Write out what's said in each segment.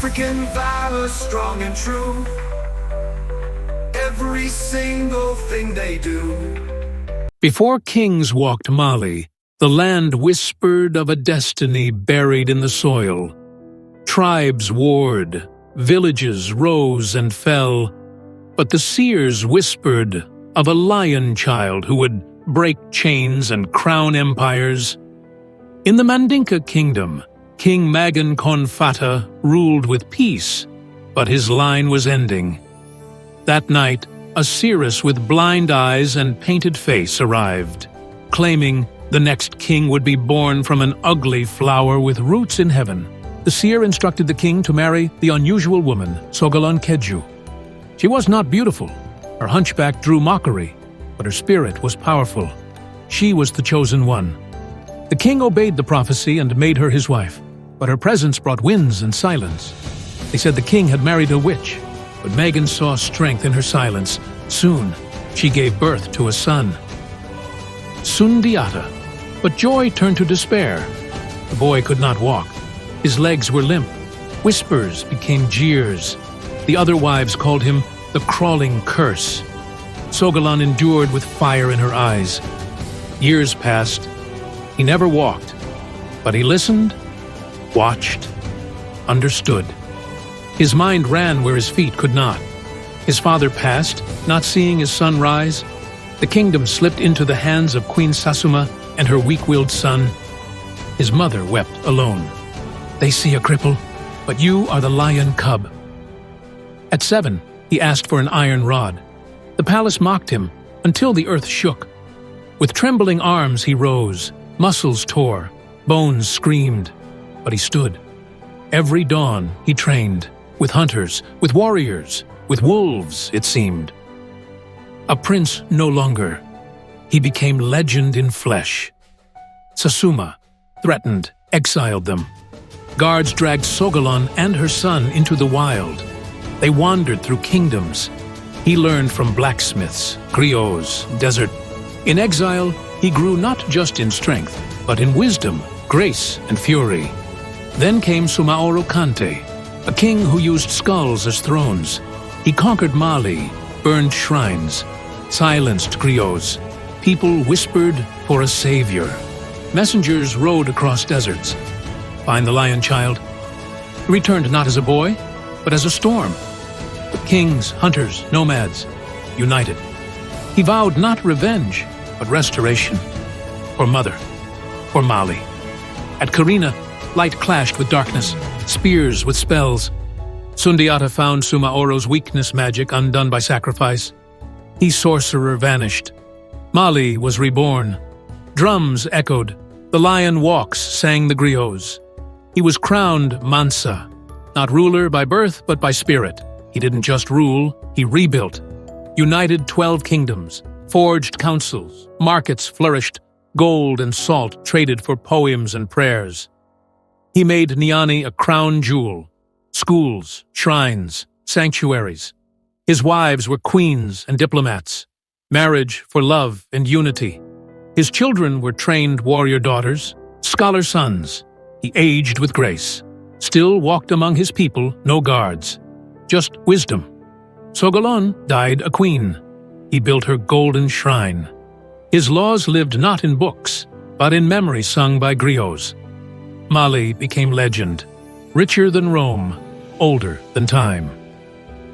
African valor, strong and true. Every single thing they do. Before kings walked Mali, the land whispered of a destiny buried in the soil. Tribes warred, villages rose and fell, but the seers whispered of a lion child who would break chains and crown empires. In the Mandinka kingdom, King Magan Konfata ruled with peace, but his line was ending. That night, a seeress with blind eyes and painted face arrived, claiming the next king would be born from an ugly flower with roots in heaven. The seer instructed the king to marry the unusual woman, Sogolon Keju. She was not beautiful. Her hunchback drew mockery, but her spirit was powerful. She was the chosen one. The king obeyed the prophecy and made her his wife, but her presence brought winds and silence. They said the king had married a witch, but Megan saw strength in her silence. Soon, she gave birth to a son, Sundiata. But joy turned to despair. The boy could not walk. His legs were limp. Whispers became jeers. The other wives called him the crawling curse. Sogolon endured with fire in her eyes. Years passed. He never walked, but he listened, watched, understood. His mind ran where his feet could not. His father passed, not seeing his son rise. The kingdom slipped into the hands of Queen Sasuma and her weak-willed son. His mother wept alone. They see a cripple, but you are the lion cub. At 7, he asked for an iron rod. The palace mocked him until the earth shook. With trembling arms he rose, muscles tore, bones screamed, but he stood. Every dawn he trained, with hunters, with warriors, with wolves, it seemed. A prince no longer, he became legend in flesh. Sasuma, threatened, exiled them. Guards dragged Sogolon and her son into the wild. They wandered through kingdoms. He learned from blacksmiths, griots, desert. In exile, he grew not just in strength, but in wisdom, grace, and fury. Then came Sumaoro Kante, a king who used skulls as thrones. He conquered Mali, burned shrines, silenced griots. People whispered for a savior. Messengers rode across deserts. Find the lion child. He returned not as a boy, but as a storm. Kings, hunters, nomads, united. He vowed not revenge, but restoration. For mother, for Mali. At Karina, light clashed with darkness, spears with spells. Sundiata found Sumaoro's weakness magic undone by sacrifice. He sorcerer vanished. Mali was reborn. Drums echoed. The lion walks, sang the griots. He was crowned Mansa, not ruler by birth, but by spirit. He didn't just rule, he rebuilt. United 12 kingdoms, forged councils, markets flourished, gold and salt traded for poems and prayers. He made Niani a crown jewel, schools, shrines, sanctuaries. His wives were queens and diplomats, marriage for love and unity. His children were trained warrior daughters, scholar sons. He aged with grace, still walked among his people, no guards, just wisdom. Sogolon died a queen. He built her golden shrine. His laws lived not in books, but in memory sung by griots. Mali became legend, richer than Rome, older than time.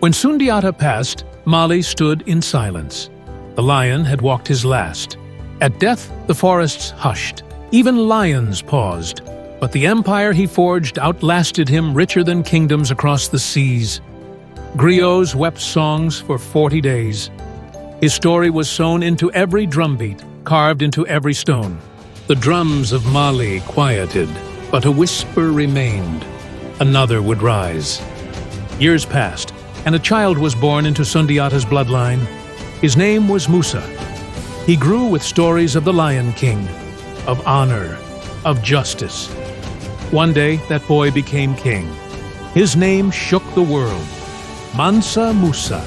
When Sundiata passed, Mali stood in silence. The lion had walked his last. At death, the forests hushed. Even lions paused. But the empire he forged outlasted him, richer than kingdoms across the seas. Griots wept songs for 40 days. His story was sewn into every drumbeat, carved into every stone. The drums of Mali quieted, but a whisper remained. Another would rise. Years passed, and a child was born into Sundiata's bloodline. His name was Musa. He grew with stories of the Lion King, of honor, of justice. One day, that boy became king. His name shook the world. Mansa Musa.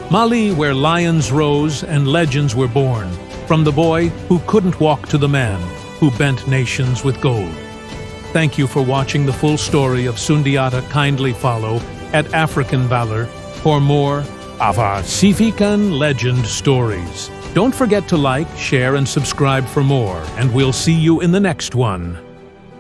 Mali, where lions rose and legends were born, from the boy who couldn't walk to the man who bent nations with gold. Thank you for watching the full story of Sundiata. Kindly follow at African Valor for more of our African legend stories. Don't forget to like, share, and subscribe for more, and we'll see you in the next one.